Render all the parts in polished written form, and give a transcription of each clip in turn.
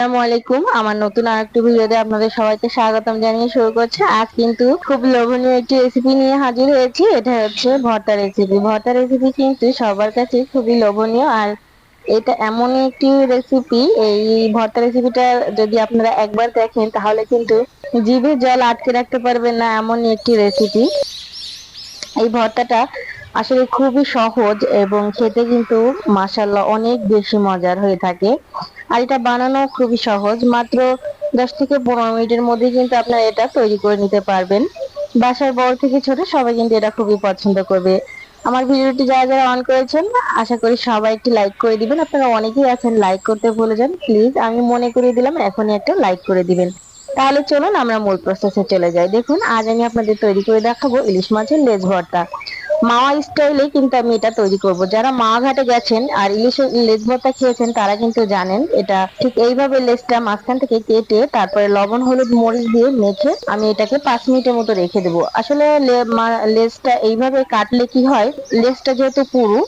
আসসালামু আলাইকুম। আমার নতুন আরেকটি ভিডিওতে আপনাদের সবাইকে স্বাগতম জানিয়ে শুরু করছি। আজ কিন্তু খুব লোভনীয় একটি রেসিপি নিয়ে হাজির হয়েছি। এটা হচ্ছে ভর্তা রেসিপি। ভর্তা রেসিপি কিন্তু সবার কাছে খুবই লোভনীয়, আর এটা এমনই একটি রেসিপি, এই ভর্তা রেসিপিটা যদি আপনারা একবার দেখেন তাহলে কিন্তু জিভে জল আটকে রাখতে পারবেন না, এমনই একটি রেসিপি। এই ভর্তাটা আসলে খুবই সহজ এবং খেতে কিন্তু মাশাআল্লাহ অনেক বেশি মজার হয়ে থাকে। আর এটা বানানো খুবই সহজ, মাত্র 10 থেকে 15 মিনিটের মধ্যে কিন্তু আপনারা এটা তৈরি করে নিতে পারবেন। বাসার বড় থেকে ছোট সবাই কিন্তু এটা খুবই পছন্দ করবে। আমার ভিডিওটি যারা যারা অন করেছেন, আশা করি সবাই একটি লাইক করে দিবেন। আপনারা অনেকেই আছেন লাইক করতে ভুলে যান, প্লিজ আমি মনে করিয়ে দিলাম এখনই একটা লাইক করে দিবেন। তাহলে চলুন আমরা মূল প্রসেসে চলে যাই। দেখুন, আজ আমি আপনাদের তৈরি করে দেখাবো ইলিশ মাছের লেজ ভর্তা। মাওয়া স্টাইলে কিন্তু আমি এটা তৈরি করব। যারা মাওয়া ঘাটে গেছেন আর ইলিশের লেজ ভর্তা খেয়েছেন তারা কিন্তু জানেন এটা ঠিক এইভাবে লেজটা মাঝখান থেকে কেটে তারপরে লবণ হলুদ মরিচ দিয়ে মেখে আমি এটাকে 5 মিনিটের মতো রেখে দেবো। আসলে লেজটা এইভাবে কাটলে কি হয়, লেজটা যেহেতু পুরু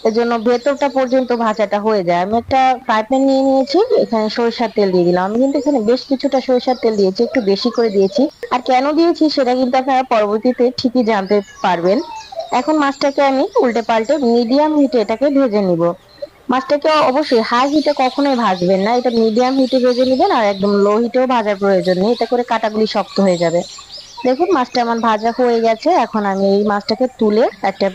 এজন্য ভেতরটা পর্যন্ত ভাজাটা হয়ে যায়। আমি একটা ফ্রাই প্যান নিয়ে নিয়েছি, এখানে সরিষার তেল দিয়ে দিলাম। আমি কিন্তু এখানে বেশ কিছুটা সরিষার তেল দিয়েছি, একটু বেশি করে দিয়েছি। আর কেন দিয়েছি সেটা কিন্তু আপনারা পরবর্তীতে ঠিকই জানতে পারবেন। এখন মাছটাকে আমি উল্টে পাল্টে মিডিয়াম হিটে এটাকে ভেজে নিব। মাছটাকে অবশ্যই হাই হিটে কখনোই ভাজবেন না, এটা মিডিয়াম হিটে ভেজে নেবেন, আর একদম লো হিটেও ভাজার প্রয়োজন নেই, এতে করে কাটাগুলি শক্ত হয়ে যাবে। দেখুন মাছটা আমার ভাজা হয়ে গেছে। এখন আমি এই মাছটাকে তুলে একটা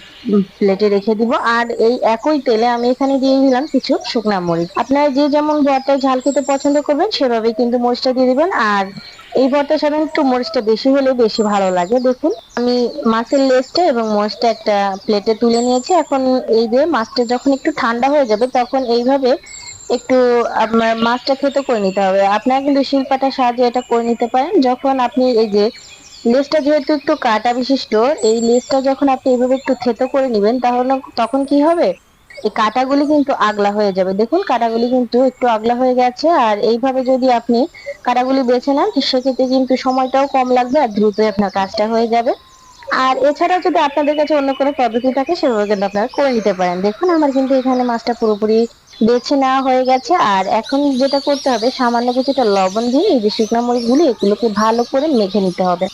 প্লেটে রেখে দিব। আর এই একই তেলে আমি এখানে দিয়ে দিলাম কিছু শুকনা মরিচ। আপনারা যে যেমন ভর্তায় ঝাল খেতে পছন্দ করবেন সেভাবে কিন্তু মরিচটা দিয়ে দিবেন। আর এই ভর্তার সাথে একটু মরিচটা বেশি হলে বেশি ভালো লাগে। দেখুন আমি মাছের লেজটা এবং মরিচটা একটা প্লেটে তুলে নিয়েছি। এখন এই যে মাছটা যখন একটু ঠান্ডা হয়ে যাবে তখন এইভাবে একটু আপনার মাছটা থেতো করে নিতে হবে। আপনারা কিন্তু শিলপাটার সাহায্যে এটা করে নিতে পারেন। যখন আপনি এই যে লেজটা যেহেতু একটু কাটা বিশিষ্ট, এই লেজটা যখন আপনি এভাবে একটু থেতো করে নিবেন তাহলে তখন কি হবে, এই কাটাগুলি কিন্তু আগলা হয়ে যাবে। দেখুন কাটাগুলি কিন্তু একটু আগলা হয়ে গেছে। আর এইভাবে যদি আপনি কাটাগুলি বেছে নেন সেক্ষেত্রে কিন্তু সময়টাও কম লাগবে আর দ্রুতই আপনার কাজটা হয়ে যাবে। আর এছাড়া যদি আপনাদের কাছে অন্য কোনো পদ্ধতি থাকে সেভাবে কিন্তু আপনারা করে নিতে পারেন। দেখুন আমার কিন্তু এখানে মাছটা পুরোপুরি বেছে নেওয়া হয়ে গেছে। আর এখন যেটা করতে হবে, সামান্য কিছুটা লবণ দিয়ে এই যে শুকনো মরিচগুলি এগুলোকে ভালো করে মেখে নিতে হবে।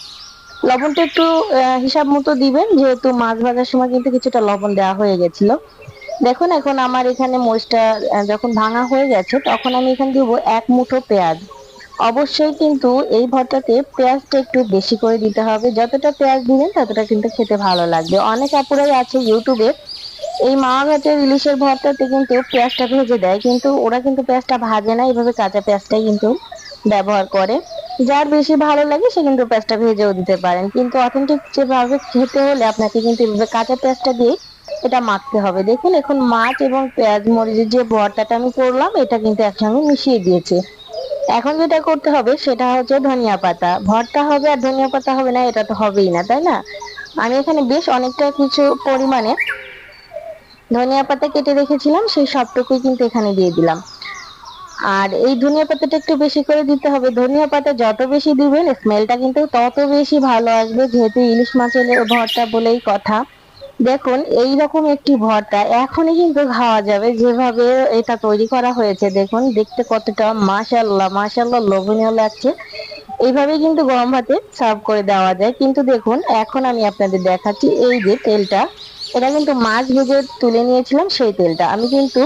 লবণটা একটু হিসাব মতো দিবেন, যেহেতু মাছ ভাজার সময় কিন্তু কিছুটা লবণ দেওয়া হয়ে গেছিল। দেখুন এখন আমার এখানে মরিচটা যখন ভাঙা হয়ে গেছে তখন আমি এখানে দিব 1 মুঠো পেঁয়াজ। অবশ্যই কিন্তু এই ভর্তাতে পেঁয়াজটা একটু বেশি করে দিতে হবে। যতটা পেঁয়াজ দিবেন ততটা কিন্তু খেতে ভালো লাগবে। অনেক আপুরাই আছে ইউটিউবে এই মাওয়া ঘাটের ইলিশের ভর্তাতে কিন্তু পেঁয়াজটা ভেজে দেয়, কিন্তু ওরা কিন্তু পেঁয়াজটা ভাজে না, এইভাবে কাঁচা পেঁয়াজটাই কিন্তু ব্যবহার করে। যার বেশি ভালো লাগে সে কিন্তু পেঁয়াজটা ভেজেও দিতে পারেন, কিন্তু অথেন্টিক যেভাবে খেতে হলে আপনাকে কিন্তু এভাবে কাঁচা পেঁয়াজটা দিয়ে এটা মাখতে হবে। দেখুন এখন মাছ এবং পেঁয়াজ মরিচের যে ভর্তাটা আমি করলাম এটা কিন্তু একসঙ্গে মিশিয়ে দিয়েছি। এখন যেটা করতে হবে সেটা হচ্ছে ধনিয়া পাতা। ভর্তা হবে আর ধনিয়া পাতা হবে না, এটা তো হবেই না, তাই না? আমি এখানে বেশ অনেকটা কিছু পরিমাণে ধনিয়া পাতা কেটে রেখেছিলাম, সেই সবটুকুই কিন্তু এখানে দিয়ে দিলাম। আর এই ধনিয়া পাতাটা একটু বেশি করে দিতে হবে। ধনিয়া পাতা যত বেশি দিবেন স্মেলটা কিন্তু তত বেশি ভালো আসবে, যেহেতু ইলিশ মাছের ভর্তা বলেই কথা। দেখুন এইরকম একটি ভর্তা এখনই কিন্তু খাওয়া যাবে, যেভাবে এটা তৈরি করা হয়েছে দেখুন দেখতে কতটা মাশাআল্লাহ মাশাআল্লাহ লোভনীয় লাগছে। এইভাবে কিন্তু গরম ভাতে সার্ভ করে দেওয়া যায়। কিন্তু দেখুন এখন আমি আপনাদের দেখাচ্ছি এই যে তেলটা, এটা কিন্তু মাছ ভেজে তুলে নিয়েছিলাম, সেই তেলটা আমি কিন্তু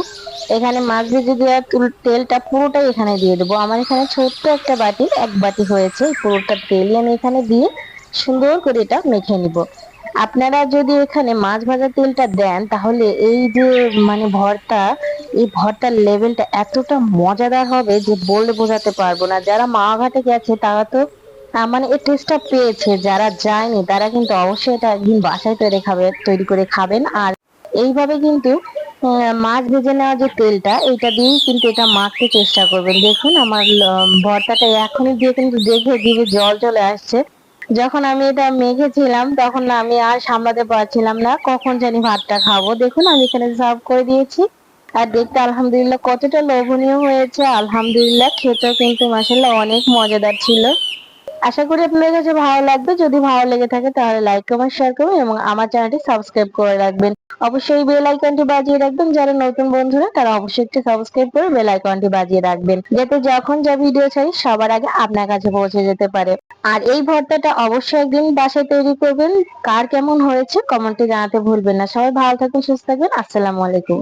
এখানে মাছ ভেজে দেওয়া তেলটা পুরোটাই এখানে দিয়ে দেবো। আমার এখানে ছোট্ট একটা বাটি, 1 বাটি হয়েছে, পুরোটা তেলই আমি এখানে দিয়ে সুন্দর করে এটা মেখে নিব। আপনারা যদি এখানে মাছ ভাজা তেলটা দেন তাহলে এই যে মানে ভর্তা, এই ভর্তার লেভেলটা এতটা মজাদার হবে যে বলে বোঝাতে পারবো না। যারা মাওয়া ঘাটে গেছে তারা তো মানে এই টেস্টটা পেয়েছে, যারা যায়নি তারা কিন্তু অবশ্যই এটা একদিন বাসায় তৈরি করে খাবেন। আর এইভাবে কিন্তু মাছ ভেজে নেওয়া যে তেলটা এটা দিয়েই কিন্তু এটা মাখতে চেষ্টা করবেন। দেখুন আমার ভর্তাটা এখনই দিয়ে কিন্তু দেখে জিভে জল চলে আসছে। যখন আমি এটা মেখেছিলাম তখন না আমি আর সামলাতে পারছিলাম না, কখন জানি ভাতটা খাবো। দেখুন আমি এখানে সার্ভ করে দিয়েছি। আর দেখতে আলহামদুলিল্লাহ কতটা লোভনীয় হয়েছে, আলহামদুলিল্লাহ খেতেও কিন্তু মাশাআল্লাহ অনেক মজাদার ছিল। আশা করি আপনাদের কাছে ভালো লাগবে। যদি ভালো লেগে থাকে তাহলে লাইক কমেন্ট শেয়ার করবেন এবং আমার চ্যানেলটি সাবস্ক্রাইব করে রাখবেন। অবশ্যই বেল আইকনটি বাজিয়ে রাখবেন। যারা নতুন বন্ধুরা তারা অবশ্যই একটু সাবস্ক্রাইব করে বেল আইকনটি বাজিয়ে রাখবেন, যাতে যখন যা ভিডিও ছাড়ি সবার আগে আপনার কাছে পৌঁছে যেতে পারে। আর এই ভর্তাটা অবশ্যই একদিন বাসায় তৈরি করবেন। কার কেমন হয়েছে কমেন্টে জানাতে ভুলবেন না। সবাই ভালো থাকবেন, সুস্থ থাকবেন। আসসালামু আলাইকুম।